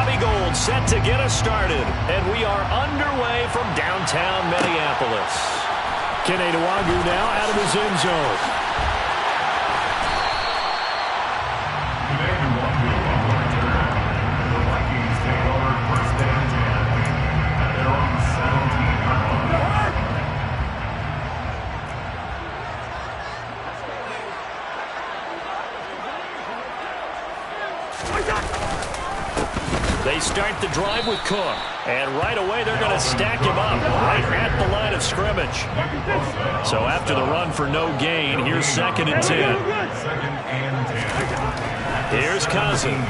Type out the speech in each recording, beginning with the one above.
Robbie Gould set to get us started, and we are underway from downtown Minneapolis. Kenny Nwangu now out of his end zone. The Vikings take over first and 10 at their own 17-yard line. They start the drive with Cook, and right away they're going to stack him up right at the line of scrimmage. So after the run for no gain, here's 2nd and 10. Here's Cousins.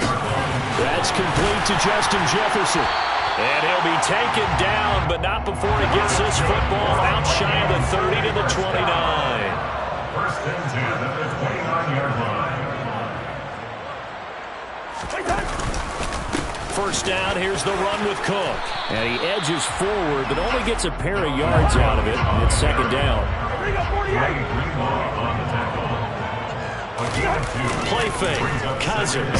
That's complete to Justin Jefferson. And he'll be taken down, but not before he gets this football out shy of the 30 to the 29. First and 10 at the 29-yard line. First down, here's the run with Cook. And he edges forward, but only gets a pair of yards out of it. And it's 2nd down. Play fake, Cousins.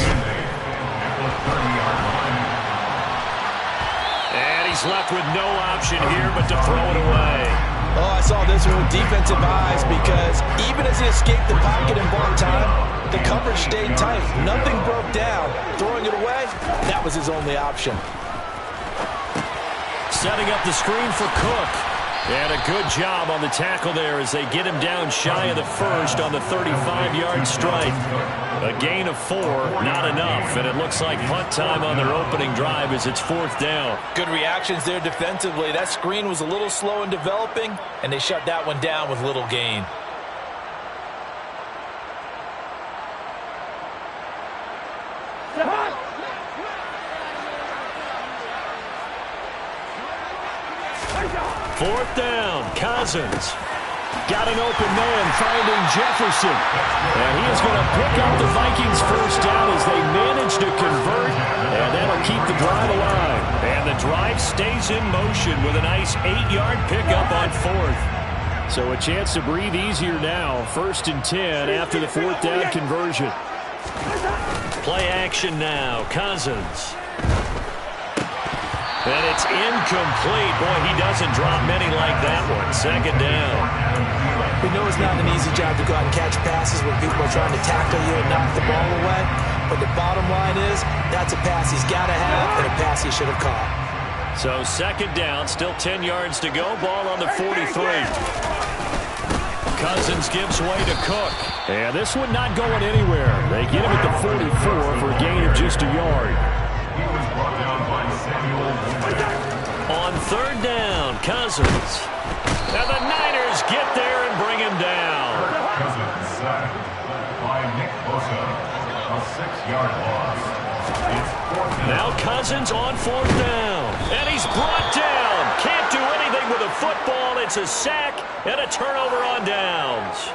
And he's left with no option here but to throw it away. Oh, I saw this one with defensive eyes because even as he escaped the pocket in ball time, the coverage stayed tight. Nothing broke down. Throwing it away, that was his only option. Setting up the screen for Cook. And a good job on the tackle there as they get him down shy of the first on the 35-yard strike. A gain of 4, not enough. And it looks like punt time on their opening drive as it's 4th down. Good reactions there defensively. That screen was a little slow in developing, and they shut that one down with little gain. Fourth down, Cousins. Got an open man finding Jefferson. And he is going to pick up the Vikings first down as they manage to convert. And that'll keep the drive alive. And the drive stays in motion with a nice 8-yard pickup on 4th. So a chance to breathe easier now. 1st and 10 after the 4th down conversion. Play action now, Cousins. And it's incomplete. Boy, he doesn't drop many like that one. 2nd down. We know it's not an easy job to go out and catch passes when people are trying to tackle you and knock the ball away. But the bottom line is, that's a pass he's got to have and a pass he should have caught. So 2nd down, still 10 yards to go. Ball on the 43. Cousins gives way to Cook. And this one not going anywhere. They get him at the 44 for a gain of just a yard. He was brought down by Samuel. On 3rd down, Cousins. And the Niners get there and bring him down. Cousins sacked by Nick Bosa. A 6-yard loss. It's 4th down. Now Cousins on 4th down. And he's brought down. Can't do anything with a football. It's a sack and a turnover on downs.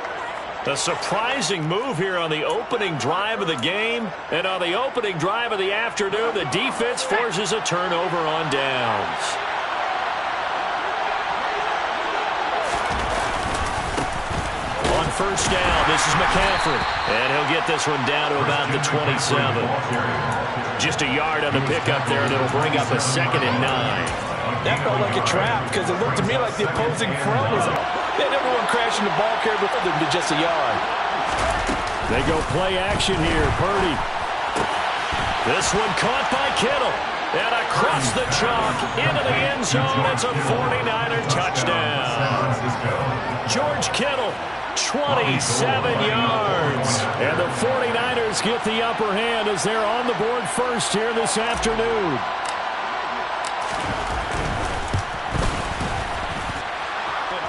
A surprising move here on the opening drive of the game. And on the opening drive of the afternoon, the defense forces a turnover on downs. On 1st down, this is McCaffrey. And he'll get this one down to about the 27. Just a yard on the pickup there, and it'll bring up a 2nd and 9. That felt like a trap because it looked to me like the opposing front was... They had everyone crashing the ball carrier with them to just a yard. They go play action here. Purdy. This one caught by Kittle. And across the chalk into the end zone. It's a 49er touchdown. George Kittle, 27 yards. And the 49ers get the upper hand as they're on the board first here this afternoon.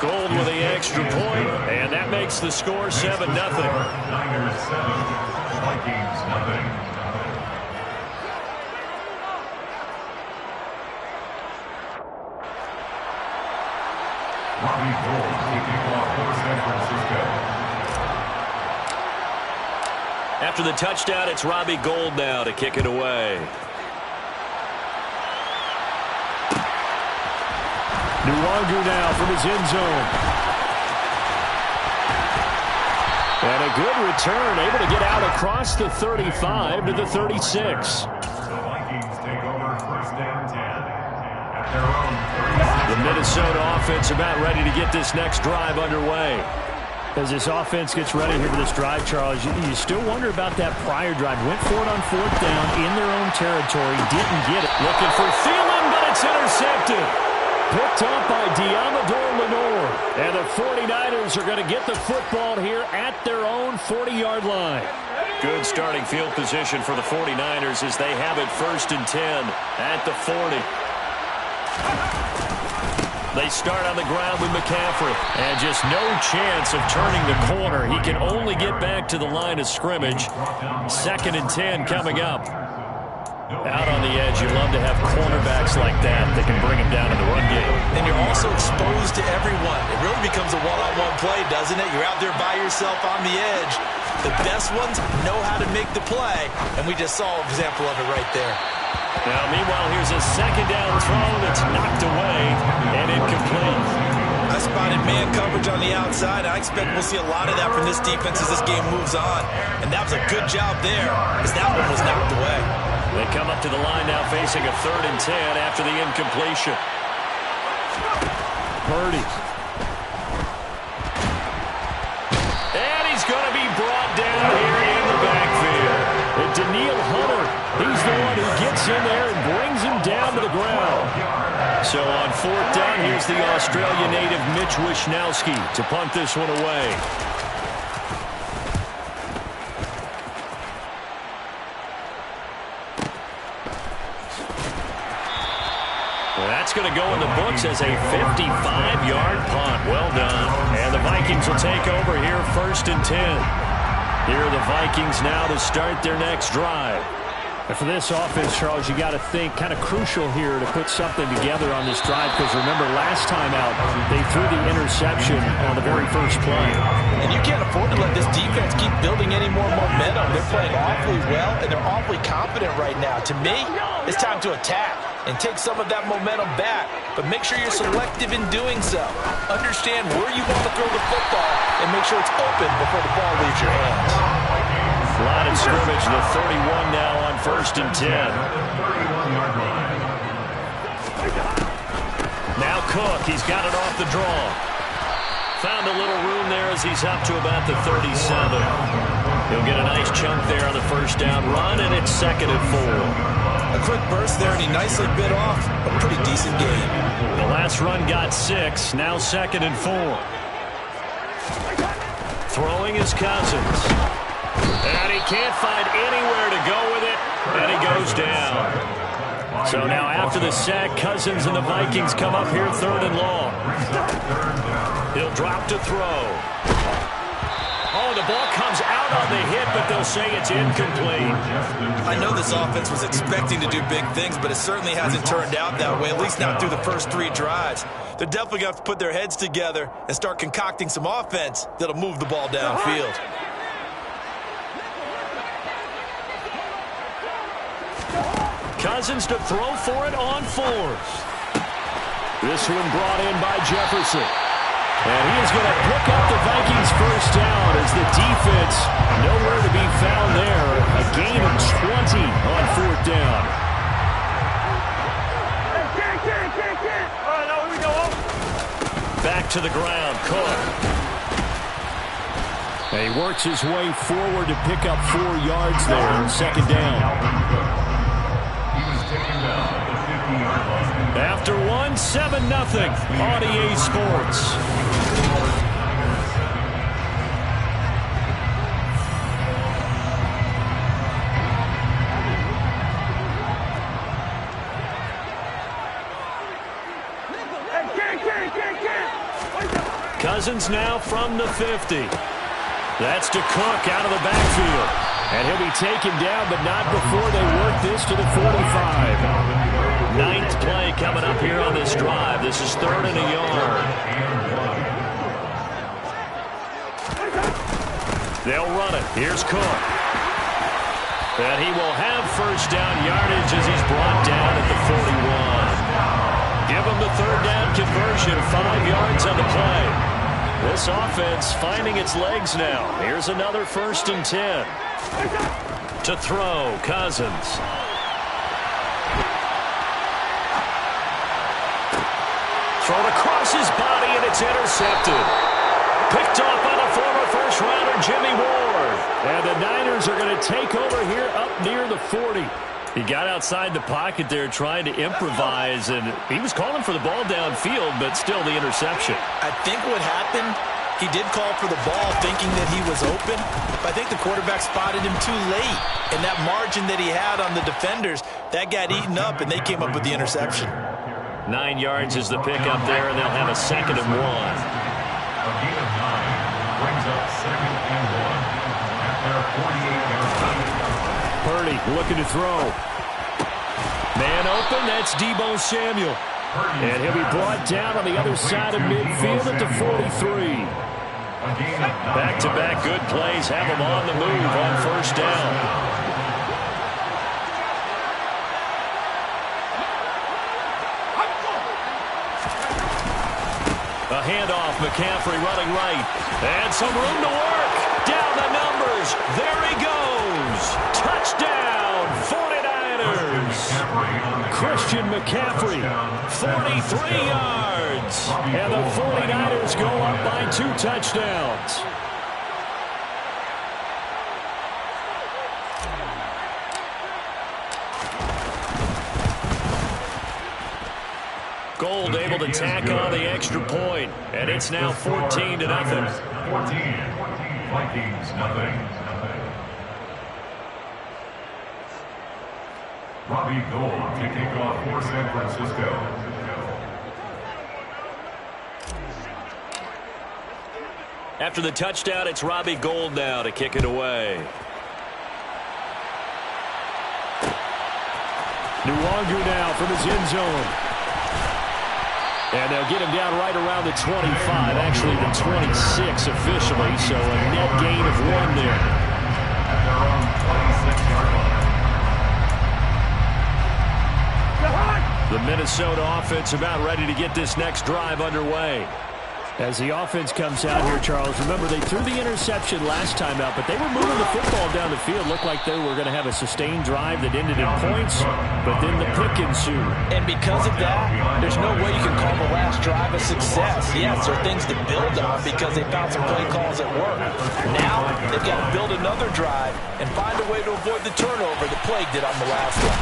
Gould with the extra point, and that makes the score 7-0. Niners 7, Vikings nothing. Robbie Gould kicking off for San Francisco. After the touchdown, it's Robbie Gould now to kick it away. Nwangu now from his end zone. And a good return, able to get out across the 35 to the 36. The Vikings take over Minnesota offense about ready to get this next drive underway. As this offense gets ready here for this drive, Charles, you still wonder about that prior drive. Went for it on 4th down in their own territory, didn't get it. Looking for Thielen, but it's intercepted. Picked up by Diamador Lenore. And the 49ers are going to get the football here at their own 40-yard line. Good starting field position for the 49ers as they have it 1st and 10 at the 40. They start on the ground with McCaffrey. And just no chance of turning the corner. He can only get back to the line of scrimmage. 2nd and 10 coming up. Out on the edge, you love to have cornerbacks like that can bring him down in the run game. And you're also exposed to everyone. It really becomes a one-on-one play, doesn't it? You're out there by yourself on the edge. The best ones know how to make the play, and we just saw an example of it right there. Now, meanwhile, here's a 2nd down throw that's knocked away and incomplete. I spotted man coverage on the outside. I expect we'll see a lot of that from this defense as this game moves on. And that was a good job there as that one was knocked away. They come up to the line now facing a 3rd and 10 after the incompletion. Purdy. And he's going to be brought down here in the backfield. And Daniil Hunter, he's the one who gets in there and brings him down to the ground. So on 4th down, here's the Australia native Mitch Wishnowsky to punt this one away. That's going to go in the books as a 55-yard punt. Well done. And the Vikings will take over here 1st and 10. Here are the Vikings now to start their next drive. And for this offense, Charles, you got to think kind of crucial here to put something together on this drive because remember last time out they threw the interception on the very first play. And you can't afford to let this defense keep building any more momentum. They're playing awfully well and they're awfully confident right now. To me, it's time to attack and take some of that momentum back. But make sure you're selective in doing so. Understand where you want to throw the football and make sure it's open before the ball leaves your hands. Line of scrimmage, the 31 now on 1st and 10. Now Cook, he's got it off the draw. Found a little room there as he's up to about the 37. He'll get a nice chunk there on the 1st down run, and it's 2nd and 4. A quick burst there, and he nicely bit off a pretty decent game. The last run got 6, now 2nd and 4. Throwing is Cousins. And he can't find anywhere to go with it, and he goes down. So now after the sack, Cousins and the Vikings come up here 3rd and long. He'll drop to throw. Oh, the ball comes out on the hit, but they'll say it's incomplete. I know this offense was expecting to do big things, but it certainly hasn't turned out that way, at least not through the first 3 drives. They're definitely going to have to put their heads together and start concocting some offense that'll move the ball downfield. Cousins to throw for it on 4th. This one brought in by Jefferson. And he is going to pick up the Vikings 1st down as the defense nowhere to be found there. A gain of 20 on 4th down. Back to the ground, Cook. And he works his way forward to pick up 4 yards there on 2nd down. After 7-0 on EA Sports. Cousins now from the 50. That's to Cook out of the backfield. And he'll be taken down, but not before they work this to the 45. 9th play coming up here on this drive. This is 3rd and a yard. They'll run it. Here's Cook. And he will have 1st down yardage as he's brought down at the 41. Give him the 3rd down conversion. 5 yards on the play. This offense finding its legs now. Here's another 1st and 10. To throw, Cousins. Thrown across his body, and it's intercepted. Picked off by the former first-rounder Jimmy Ward. And the Niners are going to take over here up near the 40. He got outside the pocket there trying to improvise, and he was calling for the ball downfield, but still the interception. I think what happened, he did call for the ball thinking that he was open, but I think the quarterback spotted him too late. And that margin that he had on the defenders, that got eaten up, and they came up with the interception. 9 yards is the pickup there, and they'll have a 2nd and 1. A gain of 9 brings up 2nd and 1 at their 48-yard line. Purdy looking to throw. Man open, that's Deebo Samuel. And he'll be brought down on the other side of midfield at the 43. Back-to-back good plays have him on the move on first down. A handoff, McCaffrey running right. And some room to work. Down the numbers. There he goes. Touchdown, 49ers. Christian McCaffrey, 43 yards. and the 49ers go up by 2 touchdowns. Gold able to tack on the extra point, and it's now 14-0. 14. Vikings, nothing. Robbie Gould to kick off for San Francisco. After the touchdown, it's Robbie Gould now to kick it away. Nwangu now from his end zone. And they'll get him down right around the 25, actually the 26 officially, so a net gain of 1 there. At their own 26-yard line. The Minnesota offense about ready to get this next drive underway. As the offense comes out here, Charles, remember they threw the interception last time out, but they were moving the football down the field. Looked like they were going to have a sustained drive that ended in points, but then the pick ensued. And because of that, there's no way you can call the last drive a success. Yes, there are things to build on because they found some play calls at work. Now, they've got to build another drive and find a way to avoid the turnover that plagued it on the last one.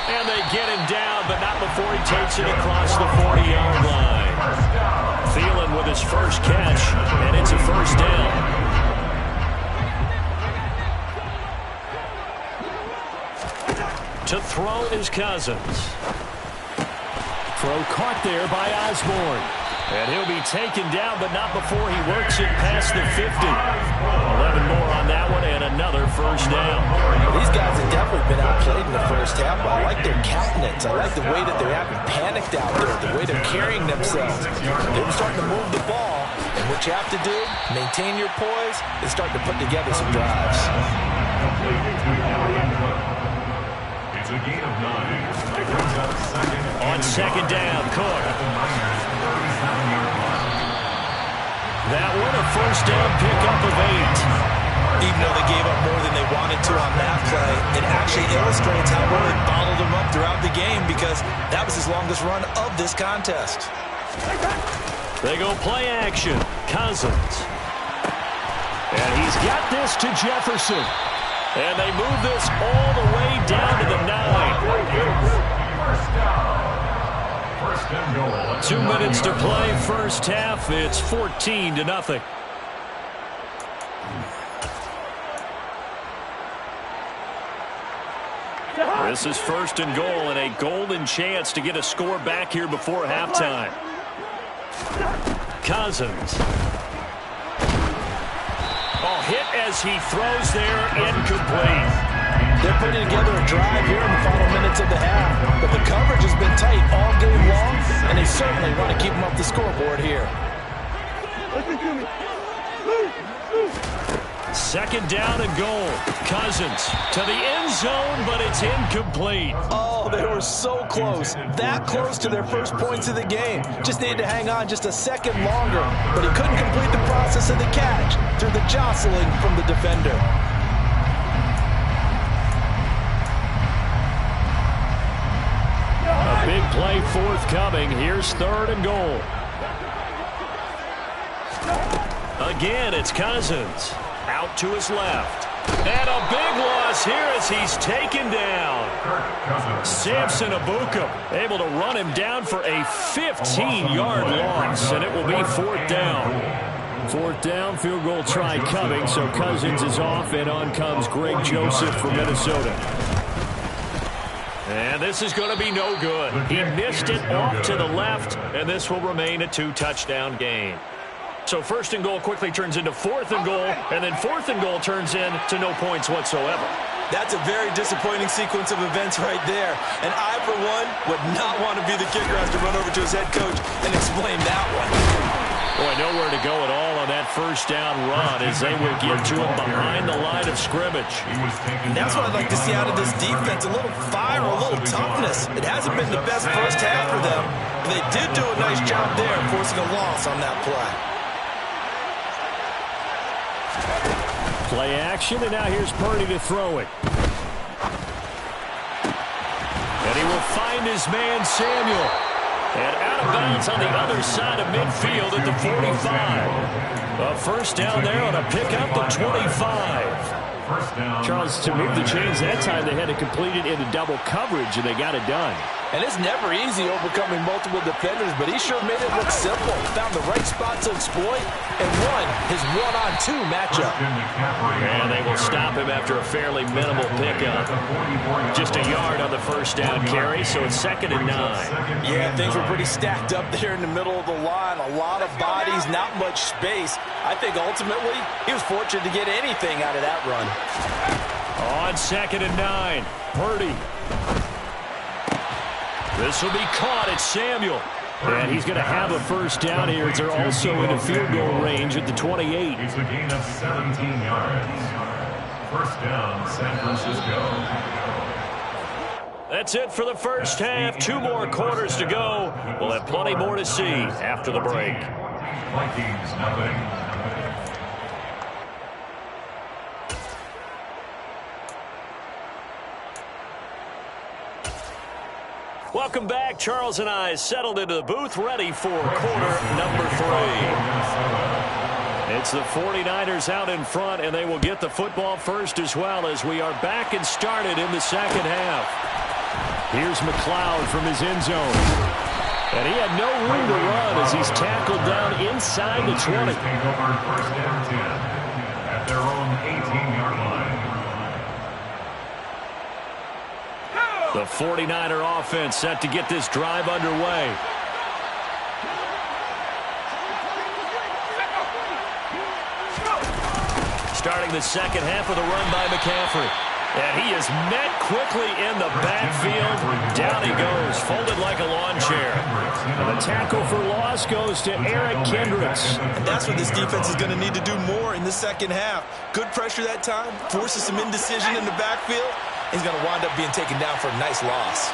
And they get him down, but not before he takes it across the 40-yard line. Thielen with his first catch, and it's a first down. To throw is Cousins. Throw caught there by Osborne. And he'll be taken down, but not before he works it past the 50. 11 more on that one, and another first down. These guys have definitely been outplayed in the first half, but I like their countenance. I like the way that they're acting panicked out there, the way they're carrying themselves. They're starting to move the ball, and what you have to do, maintain your poise, and start to put together some drives. It's a gain of 9. It brings up On second down, Cook. That one a first down pickup of 8. Even though they gave up more than they wanted to on that play, it actually illustrates how well they bottled them up throughout the game because that was his longest run of this contest. They go play action. Cousins. And he's got this to Jefferson. And they move this all the way down to the 9. 2 minutes to play first half. It's 14-0. This is first and goal and a golden chance to get a score back here before halftime. Cousins. Oh, hit as he throws there, incomplete. They're putting together a drive here in the final minutes of the half, but the coverage has been tight all game long, and they certainly want to keep them off the scoreboard here. Second down and goal. Cousins to the end zone, but it's incomplete. Oh, they were so close. That close to their first points of the game. Just needed to hang on just a second longer, but he couldn't complete the process of the catch through the jostling from the defender. A big play play forthcoming. Here's 3rd and goal. Again, it's Cousins. Out to his left. And a big loss here as he's taken down. Samson Abuka able to run him down for a 15-yard loss, and it will be 4th down. 4th down, field goal try coming, so Cousins is off, and on comes Greg Joseph from Minnesota. And this is going to be no good. He missed it off to the left, and this will remain a 2-touchdown game. So 1st and goal quickly turns into 4th and goal, and then 4th and goal turns into no points whatsoever. That's a very disappointing sequence of events right there. And I, for one, would not want to be the kicker as to run over to his head coach and explain that one. Boy, nowhere to go at all on that 1st down run as they will get to him behind the line of scrimmage. And that's what I'd like to see out of this defense, a little fire, a little toughness. It hasn't been the best first half for them, but they did do a nice job there forcing a loss on that play. Play action, and now here's Purdy to throw it. And he will find his man, Samuel. And out of bounds on the other side of midfield at the 45. A 1st down there on a pickup, the 25. Charles, to move the chains that time, they had to complete it into double coverage, and they got it done. And it's never easy overcoming multiple defenders, but he sure made it look simple. Found the right spot to exploit and won his 1-on-2 matchup. And they will stop him after a fairly minimal pickup. Just a yard on the 1st down carry, so it's 2nd and 9. Yeah, things were pretty stacked up there in the middle of the line. A lot of bodies, not much space. I think ultimately he was fortunate to get anything out of that run. On 2nd and 9, Purdy. This will be caught at Samuel. And he's going to have a 1st down here as they're also in a field goal range at the 28. It's a gain of 17 yards. 1st down, San Francisco. That's it for the 1st half. 2 more quarters to go. We'll have plenty more to see after the break. Vikings, nothing. Welcome back. Charles and I settled into the booth, ready for quarter number 3. It's the 49ers out in front, and they will get the football first as well as we are back and started in the 2nd half. Here's McLeod from his end zone. And he had no room to run as he's tackled down inside the 20. Take over 1st and 10 at their own 18-yard line. The 49er offense set to get this drive underway. Starting the 2nd half with a run by McCaffrey. And he is met quickly in the backfield. Down he goes, folded like a lawn chair. And the tackle for loss goes to Eric Kendricks. And that's what this defense is going to need to do more in the 2nd half. Good pressure that time, forces some indecision in the backfield. He's going to wind up being taken down for a nice loss.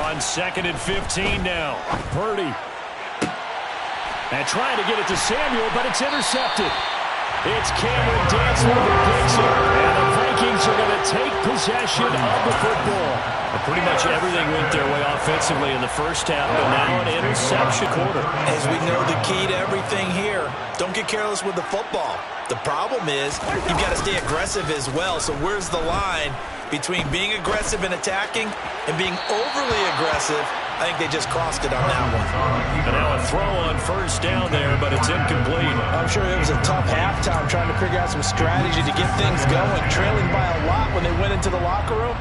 On 2nd and 15 now. Purdy. And trying to get it to Samuel, but it's intercepted. It's Cameron Dantzler who picks it. And the Vikings are going to take possession of the football. Pretty much everything went their way offensively in the 1st half, but now an interception quarter. As we know, the key to everything here, don't get careless with the football. The problem is you've got to stay aggressive as well. So where's the line between being aggressive and attacking and being overly aggressive? I think they just crossed it on that one. And now a throw on 1st down there, but it's incomplete. I'm sure it was a tough halftime trying to figure out some strategy to get things going, trailing by a lot when they went into the locker room.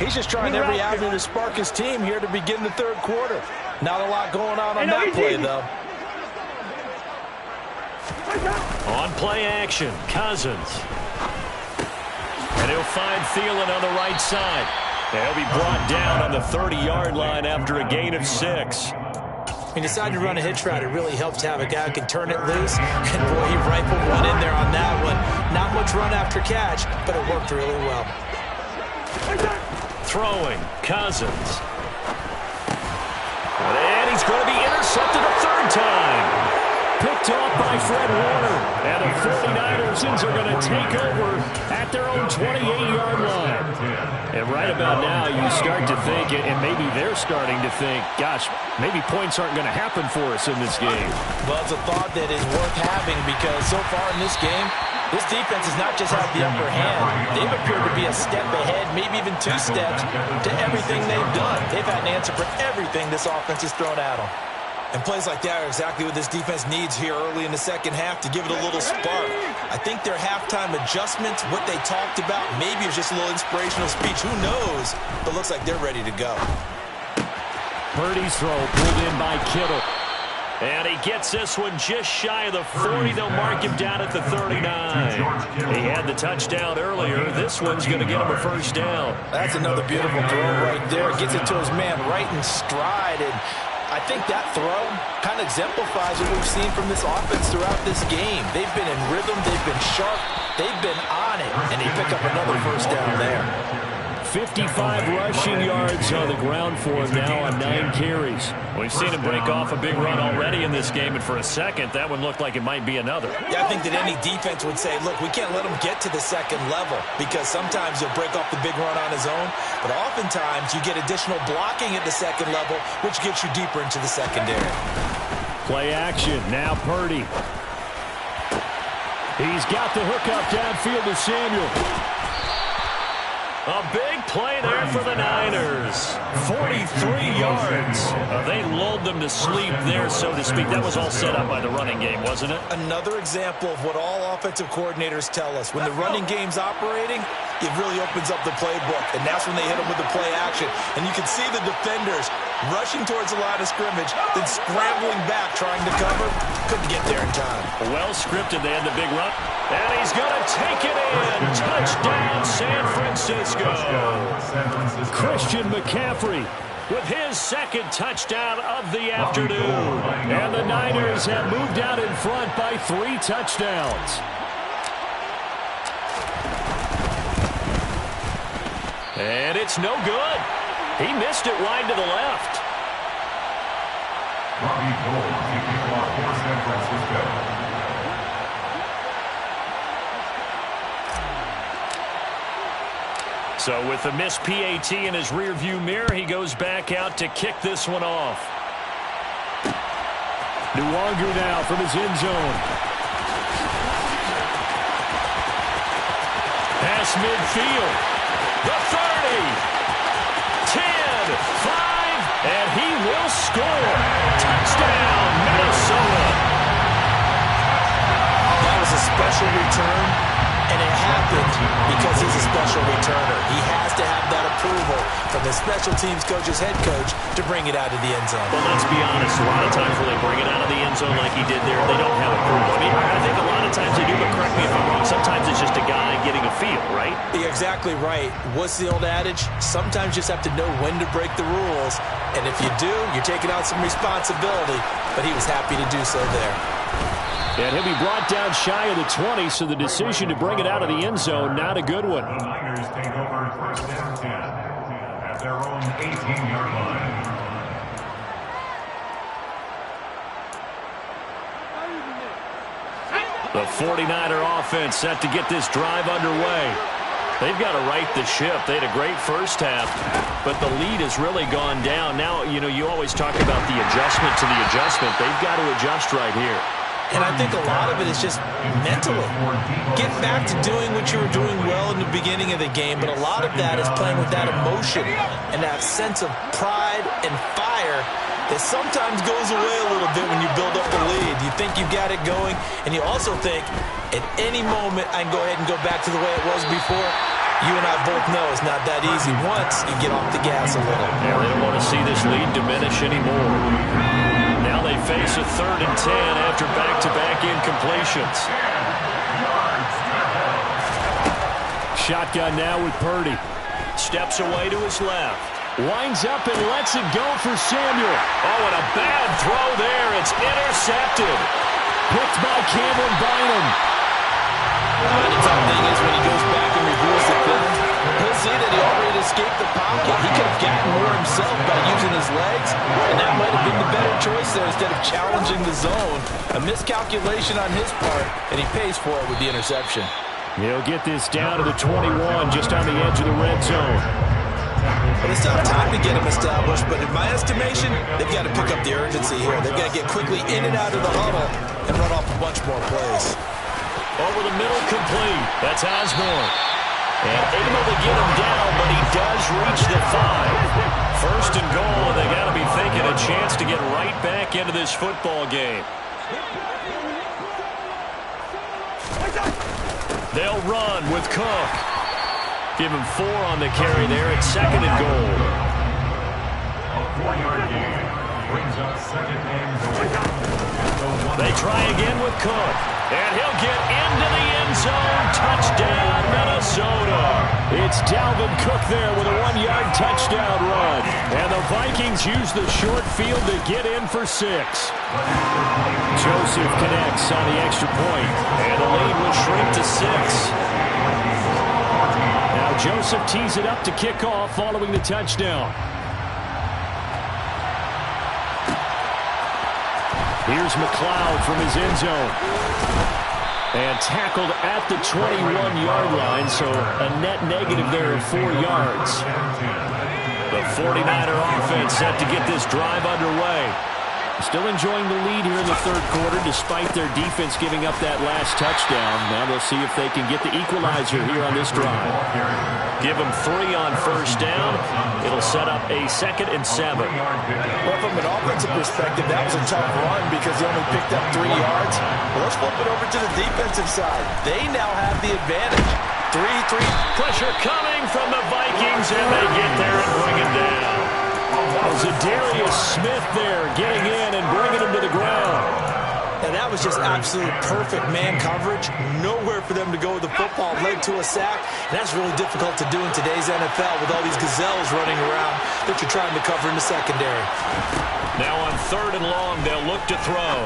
He's just trying every avenue to spark his team here to begin the 3rd quarter. Not a lot going on that play, though. On play action, Cousins. And he'll find Thielen on the right side. They'll be brought down on the 30-yard line after a gain of 6. He decided to run a hitch route. It really helped to have a guy who can turn it loose. And, boy, he rifled one in there on that one. Not much run after catch, but it worked really well. Throwing, Cousins. And he's going to be intercepted a 3rd time. picked off by Fred Warner. And the 49ers are going to take over at their own 28-yard line. And right about now, you start to think, and maybe they're starting to think, gosh, maybe points aren't going to happen for us in this game. Well, it's a thought that is worth having because so far in this game, this defense has not just had the upper hand. They've appeared to be a step ahead, maybe even 2 steps, to everything they've done. They've had an answer for everything this offense has thrown at them. And plays like that are exactly what this defense needs here early in the second half to give it a little spark. I think their halftime adjustments, what they talked about, maybe it was just a little inspirational speech. Who knows? But looks like they're ready to go. Purdy's throw pulled in by Kittle. And he gets this one just shy of the 40. They'll mark him down at the 39. He had the touchdown earlier. This one's going to get him a first down. That's another beautiful throw right there. Gets it to his man right in stride. And I think that throw kind of exemplifies what we've seen from this offense throughout this game. They've been in rhythm. They've been sharp. They've been on it. And they pick up another first down there. 55 rushing yards on the ground for him now on 9 carries. We've seen him break off a big run already in this game, and for a second, that one looked like it might be another. Yeah, I think that any defense would say, look, we can't let him get to the second level because sometimes he'll break off the big run on his own, but oftentimes you get additional blocking at the second level, which gets you deeper into the secondary. Play action. Now Purdy. He's got the hook up downfield to Samuel. A big play there for the Niners. 43 yards. They lulled them to sleep there, so to speak. That was all set up by the running game, wasn't it? Another example of what all offensive coordinators tell us. When the running game's operating, it really opens up the playbook, and that's when they hit them with the play action. And you can see the defenders rushing towards the line of scrimmage, then scrambling back, trying to cover. Couldn't get there in time. Well scripted. They had the big run. And he's going to take it in. Touchdown, San Francisco. Christian McCaffrey with his second touchdown of the afternoon. And the Niners have moved out in front by 3 touchdowns. And it's no good. He missed it wide to the left. Robbie Gould kicking off for San Francisco. So with the missed PAT in his rearview mirror, he goes back out to kick this one off. Nwangu now from his end zone. Pass midfield. The 30. 10, 5, and he will score. Touchdown, Minnesota. That was a special return. And it happened because he's a special returner. He has to have that approval from the special teams coach's head coach to bring it out of the end zone. Well, let's be honest. A lot of times when they bring it out of the end zone like he did there, they don't have approval. I mean, I think a lot of times they do, but correct me if I'm wrong. Sometimes it's just a guy getting a feel, right? You're exactly right. What's the old adage? Sometimes you just have to know when to break the rules. And if you do, you're taking on some responsibility. But he was happy to do so there. And he'll be brought down shy of the 20, so the decision to bring it out of the end zone, not a good one. The Niners take over first and 10 at their own 18-yard line. The 49er offense set to get this drive underway. They've got to right the ship. They had a great first half, but the lead has really gone down. Now, you always talk about the adjustment to the adjustment. They've got to adjust right here. And I think a lot of it is just mentally. Get back to doing what you were doing well in the beginning of the game, but a lot of that is playing with that emotion and that sense of pride and fire that sometimes goes away a little bit when you build up the lead. You think you've got it going, and you also think at any moment I can go ahead and go back to the way it was before. You and I both know it's not that easy once you get off the gas a little. Yeah, they don't want to see this lead diminish anymore. Now they face a 3rd and 10 after back-to-back incompletions. Shotgun now with Purdy. Steps away to his left. Winds up and lets it go for Samuel. Oh, and a bad throw there. It's intercepted. Picked by Cameron Bynum. The tough thing is when he goes back and reviews the film, he'll see that he already escaped the pocket. He could have gotten more himself by using his legs, and that might have been the better choice there instead of challenging the zone. A miscalculation on his part, and he pays for it with the interception. He'll get this down to the 21, just on the edge of the red zone. Well, they still have time to get him established, but in my estimation, they've got to pick up the urgency here. They've got to get quickly in and out of the huddle and run off a bunch more plays. Over the middle, complete. That's Osborne. And able to get him down, but he does reach the 5. First and goal, and they got to be thinking a chance to get right back into this football game. They'll run with Cook. Give him 4 on the carry there at second and goal. A 4-yard gain brings up second and goal. They try again with Cook. And he'll get into the end zone. Touchdown, Minnesota. It's Dalvin Cook there with a 1-yard touchdown run. And the Vikings use the short field to get in for 6. Joseph connects on the extra point. And the lead will shrink to 6. Now Joseph tees it up to kick off following the touchdown. Here's McLeod from his end zone. And tackled at the 21-yard line, so a net negative there of 4 yards. The 49er offense set to get this drive underway. Still enjoying the lead here in the third quarter despite their defense giving up that last touchdown. Now they'll see if they can get the equalizer here on this drive. Give them 3 on first down. It'll set up a 2nd and 7. Well, from an offensive perspective, that was a tough run because they only picked up 3 yards. Well, let's flip it over to the defensive side. They now have the advantage. 3-3. Pressure coming from the Vikings, and they get there and bring it down. Zadarius Smith there getting in and bringing him to the ground. And that was just absolute perfect man coverage. Nowhere for them to go with the football. Led to a sack. And that's really difficult to do in today's NFL with all these gazelles running around that you're trying to cover in the secondary. Now on 3rd and long, they'll look to throw.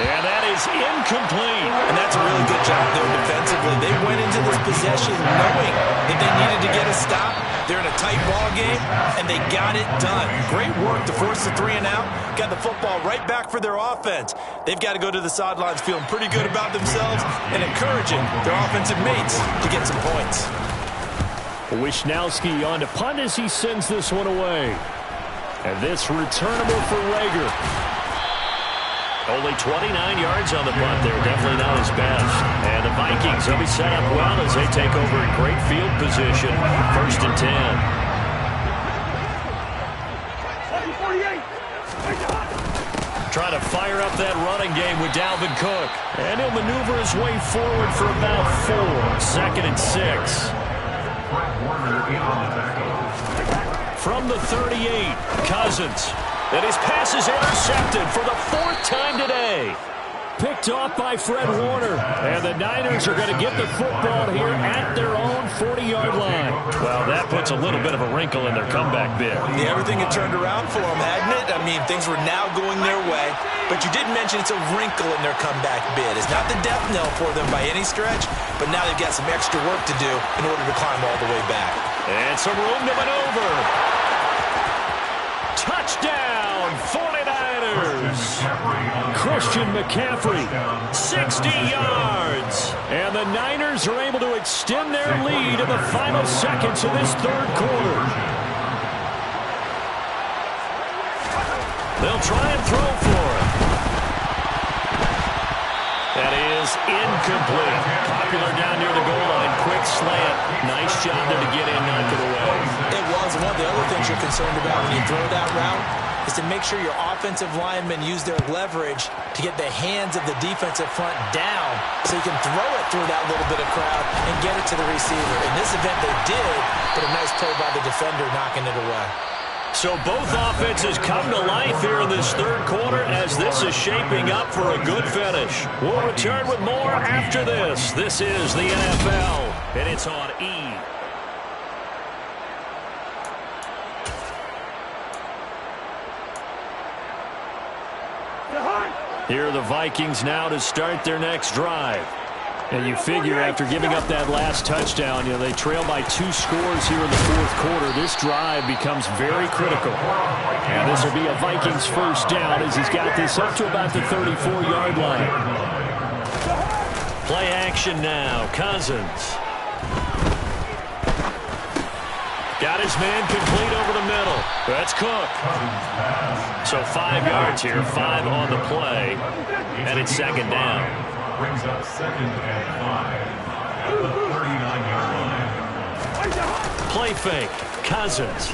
And that is incomplete. And that's a really good job there defensively. They went into this possession knowing that they needed to get a stop. They're in a tight ball game, and they got it done. Great work to force the 3 and out. Got the football right back for their offense. They've got to go to the sidelines feeling pretty good about themselves and encouraging their offensive mates to get some points. Wisnowski on to punt as he sends this one away. And this returnable for Rager. Only 29 yards on the punt there. Definitely not his best. And the Vikings will be set up well as they take over in great field position. 1st and 10. Trying to fire up that running game with Dalvin Cook. And he'll maneuver his way forward for about 4. 2nd and 6. From the 38, Cousins. And his pass is intercepted for the 4th time today. Picked off by Fred Warner. And the Niners are going to get the football here at their own 40-yard line. Well, that puts a little bit of a wrinkle in their comeback bid. Yeah, everything had turned around for them, hadn't it? I mean, things were now going their way. But you did mention it's a wrinkle in their comeback bid. It's not the death knell for them by any stretch, but now they've got some extra work to do in order to climb all the way back. And some room to maneuver. Touchdown, 49ers. Christian McCaffrey, 60 yards. And the Niners are able to extend their lead in the final seconds of this third quarter. They'll try and throw for it. That is incomplete. Popular down near the goal line. Quick slant. Nice job there to get in, knock it away. It was. One of the other things you're concerned about when you throw that route is to make sure your offensive linemen use their leverage to get the hands of the defensive front down so you can throw it through that little bit of crowd and get it to the receiver. In this event, they did, but a nice play by the defender knocking it away. So both offenses come to life here in this third quarter as this is shaping up for a good finish. We'll return with more after this. This is the NFL, and it's on E! Here are the Vikings now to start their next drive. And you figure after giving up that last touchdown, they trail by 2 scores here in the fourth quarter. This drive becomes very critical. And this will be a Vikings first down as he's got this up to about the 34-yard line. Play action now. Cousins. Got his man complete over the middle. That's Cook. So 5 yards here, 5 on the play. And it's second down. Brings up 2nd and 5 at the 39-yard line. Play fake. Cousins.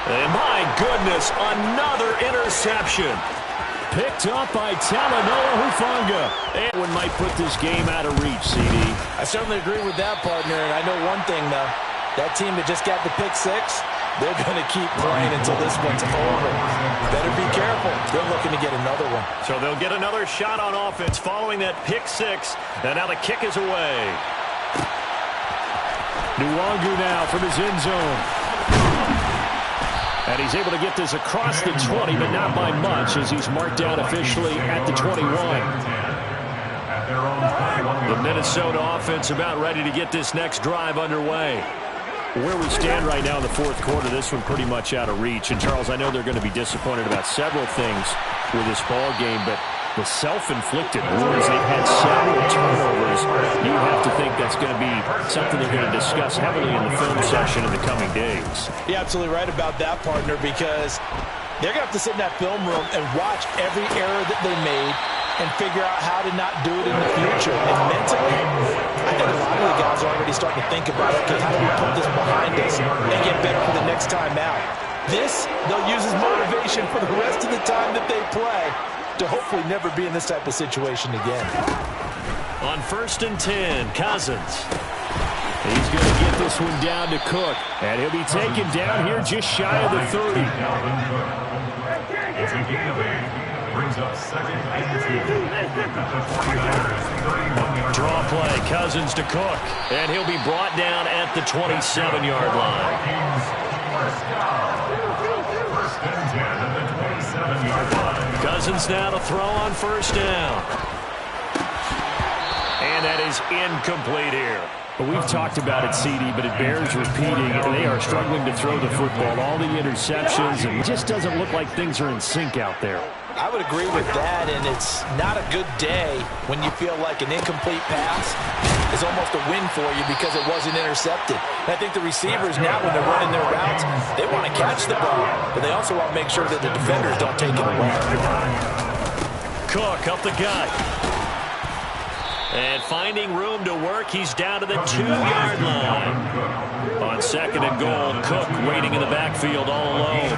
And my goodness, another interception. Picked up by Talanoa Hufanga. And one might put this game out of reach, CD. I certainly agree with that, partner. And I know one thing, though. That team that just got the pick 6, they're going to keep playing until this one's over. Better be careful. They're looking to get another one. So they'll get another shot on offense following that pick 6. And now the kick is away. Nwangu now from his end zone. And he's able to get this across the 20, but not by much as he's marked down officially at the 21. The Minnesota offense about ready to get this next drive underway. Where we stand right now in the fourth quarter, this one pretty much out of reach. And, Charles, I know they're going to be disappointed about several things with this ball game, but the self-inflicted wounds, they've had several turnovers. You have to think that's going to be something they're going to discuss heavily in the film session in the coming days. You're absolutely right about that, partner, because they're going to have to sit in that film room and watch every error that they made and figure out how to not do it in the future. And mentally, I think a lot of the guys are already starting to think about, okay, how do we put this behind us and get better for the next time out? This, they'll use as motivation for the rest of the time that they play to hopefully never be in this type of situation again. On 1st and 10, Cousins. He's going to get this one down to Cook. And he'll be taken down here just shy of the 30. It's a gain of 8. Brings up 2nd and 2 at the 49ers 31-yard Draw play, Cousins to Cook. And he'll be brought down at the 27-yard line. First down. 1st and 10 at the 27-yard line. Cousins now to throw on 1st down. And that is incomplete here. Well, we've talked about it, CD, but it bears repeating. They are struggling to throw the football. All the interceptions, and it just doesn't look like things are in sync out there. I would agree with that, and it's not a good day when you feel like an incomplete pass is almost a win for you because it wasn't intercepted. And I think the receivers now, when they're running their routes, they want to catch the ball, but they also want to make sure that the defenders don't take it away. Cook up the gut. And finding room to work, he's down to the 2-yard line. On 2nd and goal, Cook waiting in the backfield all alone.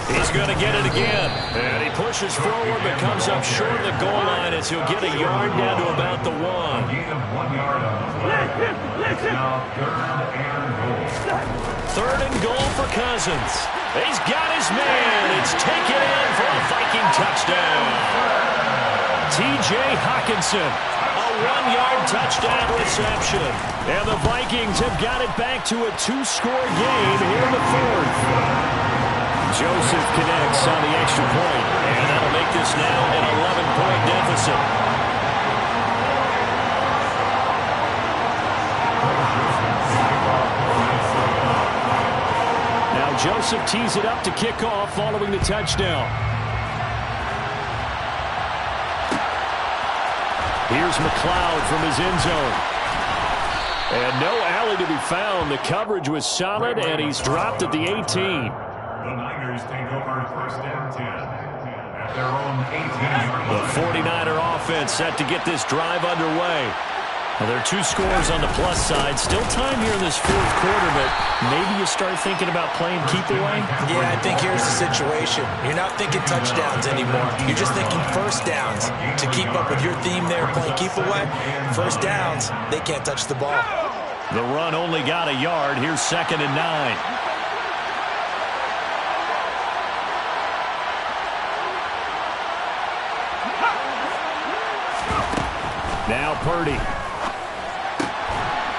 He's going to get it again. And he pushes forward but comes up short of the goal line as he'll get a yard down to about the 1. Gain of 1 yard on the play. It's now 3rd and goal. 3rd and goal for Cousins. He's got his man. It's taken in for a Viking touchdown. T.J. Hawkinson. A 1-yard touchdown reception. And the Vikings have got it back to a 2-score game here in the fourth. Joseph connects on the extra point. And that'll make this now an 11-point deficit. Now Joseph tees it up to kick off following the touchdown. Here's McLeod from his end zone. And no alley to be found. The coverage was solid, and he's dropped at the 18. The Niners take over 1st and 10 at their own 18-yard line. The 49er offense set to get this drive underway. Well, there are 2 scores on the plus side. Still time here in this fourth quarter, but maybe you start thinking about playing keep away? Yeah, I think here's the situation. You're not thinking touchdowns anymore. You're just thinking first downs. To keep up with your theme there, playing keep away, first downs, they can't touch the ball. The run only got a yard. Here's 2nd and 9. Now Purdy.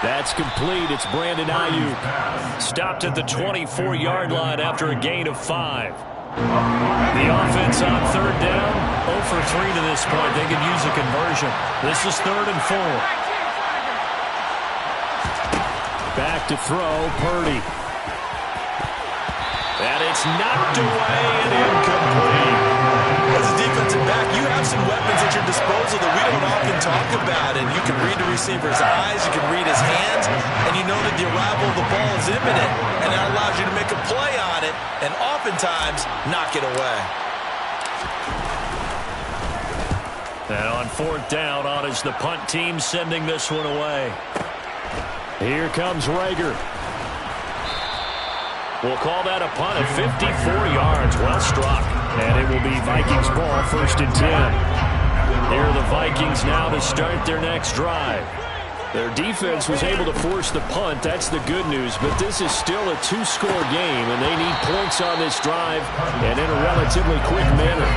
That's complete. It's Brandon Ayuk. Stopped at the 24-yard line after a gain of 5. The offense on third down, 0 for 3 to this point. They could use a conversion. This is 3rd and 4. Back to throw, Purdy. And it's knocked away and incomplete. As a defensive back, you have some weapons at your disposal that we don't often talk about. And you can read the receiver's eyes, you can read his hands, and you know that the arrival of the ball is imminent. And that allows you to make a play on it and oftentimes knock it away. And on 4th down, on is the punt team sending this one away. Here comes Rager. We'll call that a punt at 54 yards. Well struck. And it will be Vikings ball, 1st and 10. Here are the Vikings now to start their next drive. Their defense was able to force the punt. That's the good news. But this is still a 2-score game, and they need points on this drive and in a relatively quick manner.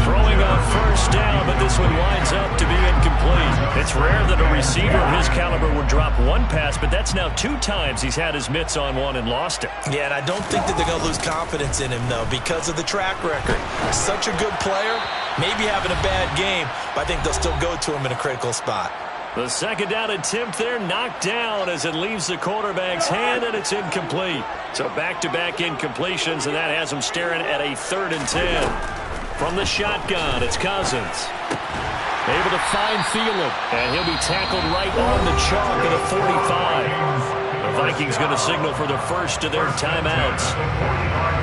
Throwing on 1st down, but this one winds up to be incomplete. It's rare that a receiver of his caliber would drop one pass, but that's now 2 times he's had his mitts on one and lost it. Yeah, and I don't think that they're going to lose confidence in him, though, because of the track record. Such a good player, maybe having a bad game, but I think they'll still go to him in a critical spot. The 2nd down attempt there knocked down as it leaves the quarterback's hand, and it's incomplete. So back-to-back incompletions, and that has him staring at a 3rd and 10. From the shotgun, it's Cousins. Able to find Thielen, and he'll be tackled right on the chalk at a 45. The Vikings going to signal for the first of their timeouts.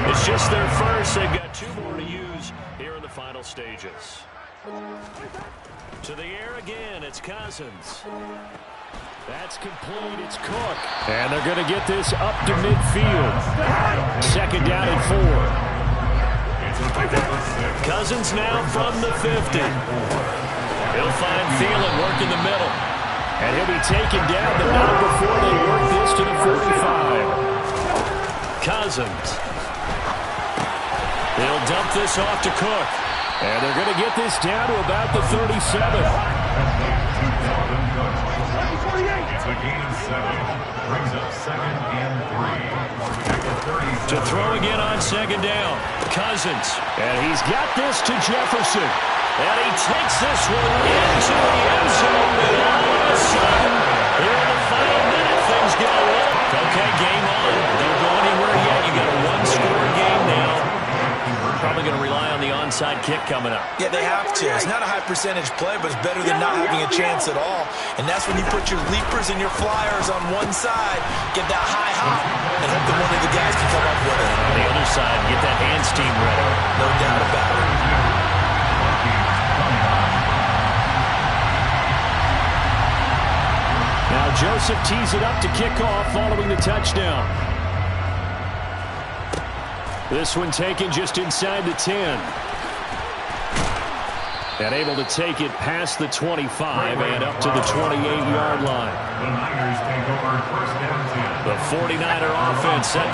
It's just their first. They've got 2 more to use here in the final stages. To the air again, it's Cousins. That's complete, it's Cook. And they're going to get this up to midfield. 2nd down and 4. Cousins now from the 50. He'll find Thielen working the middle. And he'll be taken down, but not before they work this to the 45. Cousins. He'll dump this off to Cook. And they're going to get this down to about the 37. It's a gain of 7. Brings up 2nd and 3. To throw again on 2nd down. Cousins. And he's got this to Jefferson. And he takes this one into the end zone. And all of a sudden, here in the final minute, things get a little. Okay, game on. Don't go anywhere yet. You got a 1-score game now. Probably going to rely on the onside kick coming up. Yeah, they have to. It's not a high percentage play, but it's better than not having a chance at all. And that's when you put your leapers and your flyers on one side, get that high hop, and hope that one of the guys can come up with it. On the other side, get that hands team ready. No doubt about it. Now Joseph tees it up to kick off following the touchdown. This one taken just inside the 10. And able to take it past the 25 and up to the 28-yard line. The Niners take over 1st and 10. The 49er offense set to